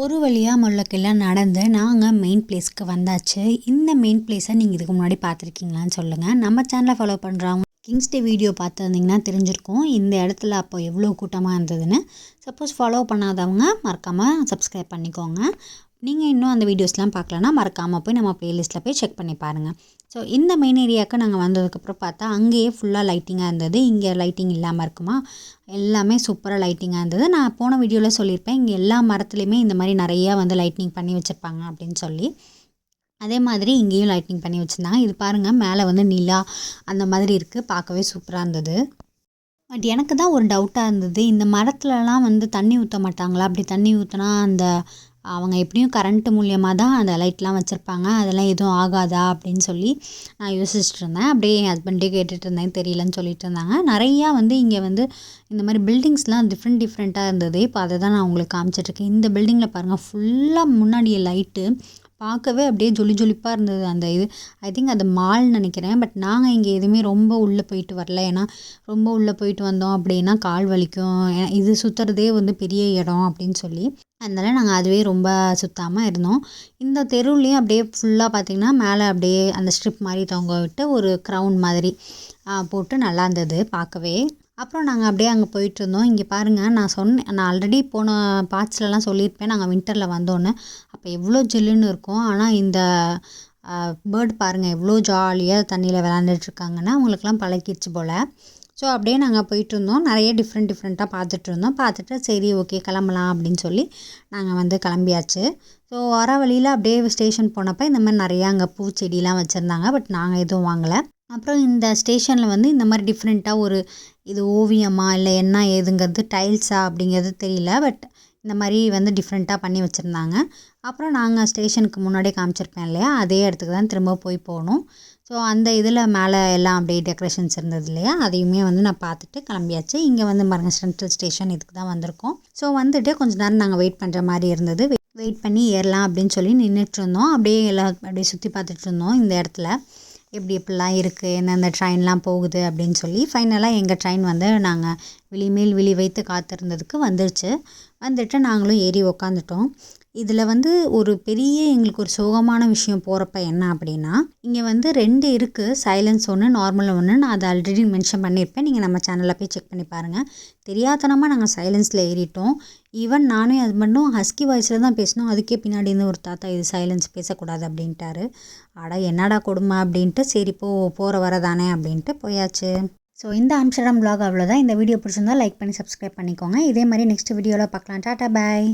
ஒரு வழியா முள்ளக்கெல்லாம் நடந்து நாங்க மெயின் பிளேஸ்க்கு வந்தாச்சு. இந்த மெயின் பிளேஸை நீங்க இதுக்கு முன்னாடி பார்த்துருக்கீங்களான்னு சொல்லுங்க. நம்ம சேனலை ஃபாலோ பண்றவங்க கிங்ஸ் டே வீடியோ பார்த்துருந்தீங்கன்னா தெரிஞ்சிருக்கும். இந்த இடத்துல அப்போ எவ்வளோ கூட்டமா இருந்ததுன்னு. சப்போஸ் ஃபாலோ பண்ணாதவங்க மறக்காம சப்ஸ்கிரைப் பண்ணிக்கோங்க. நீங்கள் இன்னும் அந்த வீடியோஸ்லாம் பார்க்கலன்னா மறக்காமல் போய் நம்ம ப்ளேலிஸ்ட்டில் போய் செக் பண்ணி பாருங்கள். ஸோ இந்த மெயின் ஏரியாவுக்கு நாங்கள் வந்ததுக்கப்புறம் பார்த்தா அங்கேயே ஃபுல்லாக லைட்டிங்காக இருந்தது. இங்கே லைட்டிங் இல்லாமல் இருக்குமா, எல்லாமே சூப்பராக லைட்டிங்காக இருந்தது. நான் போன வீடியோவில் சொல்லியிருப்பேன், இங்கே எல்லா மரத்துலேயுமே இந்த மாதிரி நிறையா வந்து லைட்டிங் பண்ணி வச்சுருப்பாங்க அப்படின்னு சொல்லி. அதே மாதிரி இங்கேயும் லைட்டிங் பண்ணி வச்சுருந்தாங்க. இது பாருங்கள், மேலே வந்து நிலா அந்த மாதிரி இருக்குது, பார்க்கவே சூப்பராக இருந்தது. பட் எனக்கு தான் ஒரு டவுட்டாக இருந்தது, இந்த மரத்துலலாம் வந்து தண்ணி ஊற்ற மாட்டாங்களா? அப்படி தண்ணி ஊற்றினா அந்த அவங்க எப்படியும் கரண்ட்டு மூலியமாக தான் அந்த லைட்லாம் வச்சுருப்பாங்க, அதெல்லாம் எதுவும் ஆகாதா அப்படின்னு சொல்லி நான் யோசிச்சுட்டு இருந்தேன். அப்படியே என் ஹஸ்பண்டே கேட்டுட்டு இருந்தேன், தெரியலன்னு சொல்லிட்டு இருந்தாங்க. நிறையா வந்து இங்கே வந்து இந்த மாதிரி பில்டிங்ஸ்லாம் டிஃப்ரெண்ட்டாக இருந்தது. இப்போ அதை தான் நான் உங்களுக்கு காமிச்சிட்ருக்கேன். இந்த பில்டிங்கில் பாருங்கள், ஃபுல்லாக முன்னாடி லைட்டு பார்க்கவே அப்படியே ஜொலிப்பாக இருந்தது. அந்த இது ஐ திங்க் அது மால்னு நினைக்கிறேன். பட் நாங்கள் இங்கே எதுவுமே ரொம்ப உள்ளே போயிட்டு வரல. ஏன்னா ரொம்ப உள்ளே போயிட்டு வந்தோம் அப்படின்னா கால் வலிக்கும், இது சுற்றுறதே வந்து பெரிய இடம் அப்படின்னு சொல்லி அதனால் நாங்கள் அதுவே ரொம்ப சுத்தாமல் இருந்தோம். இந்த தெருவுலேயும் அப்படியே ஃபுல்லாக பார்த்திங்கன்னா மேலே அப்படியே அந்த ஸ்ட்ரிப் மாதிரி தொங்க விட்டு ஒரு க்ரௌன் மாதிரி போட்டு நல்லா இருந்தது பார்க்கவே. அப்புறம் நாங்கள் அப்படியே அங்கே போயிட்டுருந்தோம். இங்கே பாருங்கள், நான் ஆல்ரெடி போன பார்ட்ஸ்லலாம் சொல்லியிருப்பேன் நாங்கள் வின்டரில் வந்தோன்னு. அப்போ எவ்வளோ ஜில்லுன்னு இருக்கும். ஆனால் இந்த பேர்ட் பாருங்கள் எவ்வளோ ஜாலியாக தண்ணியில் விளாண்டுட்ருக்காங்கன்னா அவங்களுக்குலாம் பழகிடுச்சு போல். ஸோ அப்படியே நாங்கள் போயிட்டுருந்தோம். நிறைய டிஃப்ரெண்ட்டாக பார்த்துட்ருந்தோம். பார்த்துட்டு சரி ஓகே கிளம்பலாம் அப்படின்னு சொல்லி நாங்கள் வந்து கிளம்பியாச்சு. ஸோ வர வழியில் அப்படியே ஸ்டேஷன் போனப்போ இந்த மாதிரி நிறையா அங்கே பூச்செடிலாம் வச்சுருந்தாங்க. பட் நாங்கள் எதுவும் வாங்கலை. அப்புறம் இந்த ஸ்டேஷனில் வந்து இந்த மாதிரி டிஃப்ரெண்ட்டாக ஒரு இது ஓவியமா இல்லை என்ன ஏதுங்கிறது, டைல்ஸா அப்படிங்கிறது தெரியல. பட் இந்த மாதிரி வந்து டிஃப்ரெண்ட்டாக பண்ணி வச்சுருந்தாங்க. அப்புறம் நாங்கள் ஸ்டேஷனுக்கு முன்னாடியே காமிச்சிருப்பேன் இல்லையா, அதே இடத்துக்கு தான் திரும்ப போகணும். ஸோ அந்த இதில் மேலே எல்லாம் அப்படியே டெக்கரேஷன்ஸ் இருந்தது இல்லையா, அதையுமே வந்து நான் பார்த்துட்டு கிளம்பியாச்சு. இங்கே வந்து பாருங்கள், சென்ட்ரல் ஸ்டேஷன் இதுக்கு தான் வந்திருக்கோம். ஸோ வந்துட்டு கொஞ்சம் நேரம் நாங்கள் வெயிட் பண்ணுற மாதிரி இருந்தது. வெயிட் பண்ணி ஏறலாம் அப்படின்னு சொல்லி நின்றுட்டு இருந்தோம். அப்படியே எல்லாம் அப்படியே சுற்றி பார்த்துட்டு இருந்தோம் இந்த இடத்துல எப்படிலாம் இருக்குது, எந்தெந்த ட்ரெயின்லாம் போகுது அப்படின்னு சொல்லி. ஃபைனலாக எங்கள் ட்ரெயின் வந்து நாங்கள் விழி வைத்து காத்திருந்ததுக்கு வந்துடுச்சு. வந்துட்டு நாங்களும் ஏறி உக்காந்துட்டோம். இதில் வந்து ஒரு பெரிய எங்களுக்கு ஒரு சோகமான விஷயம் போகிறப்ப என்ன அப்படின்னா, இங்கே வந்து 2 இருக்குது, சைலன்ஸ் ஒன்று, நார்மல் ஒன்று. நான் அதை ஆல்ரெடி மென்ஷன் பண்ணியிருப்பேன், நீங்கள் நம்ம சேனலில் போய் செக் பண்ணி பாருங்கள். தெரியாதனமாக நாங்கள் சைலன்ஸில் ஏறிட்டோம். ஈவன் நானும் ஹஸ்பண்டும் ஹஸ்கி வாய்ஸில் தான் பேசினோம். அதுக்கே பின்னாடி இருந்து ஒரு தாத்தா இது சைலன்ஸ் பேசக்கூடாது அப்படின்ட்டாரு. என்னடா கொடுமை அப்படின்ட்டு சரி போகிற வரதானே அப்படின்ட்டு போயாச்சு. ஸோ இந்த ஆம்ஸ்டர்டாம் vlog அவ்வளோதான். இந்த வீடியோ பிடிச்சிருந்தா லைக் பண்ணி சப்ஸ்கிரைப் பண்ணிக்கோங்க. இதே மாதிரி நெக்ஸ்ட் வீடியோவில் பார்க்கலாம். டாட்டா பாய்.